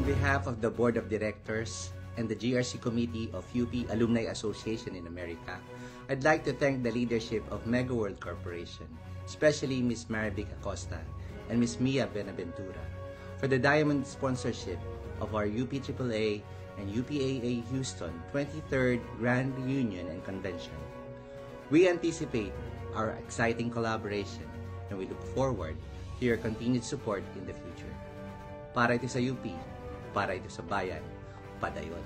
On behalf of the Board of Directors and the GRC Committee of UP Alumni Association in America, I'd like to thank the leadership of Mega World Corporation, especially Ms. Marivic Acosta and Ms. Mia Benaventura, for the diamond sponsorship of our UP AAA and UPAA Houston 23rd Grand Reunion and Convention. We anticipate our exciting collaboration and we look forward to your continued support in the future. Para ito sa UP, para ito sa bayan, padayon.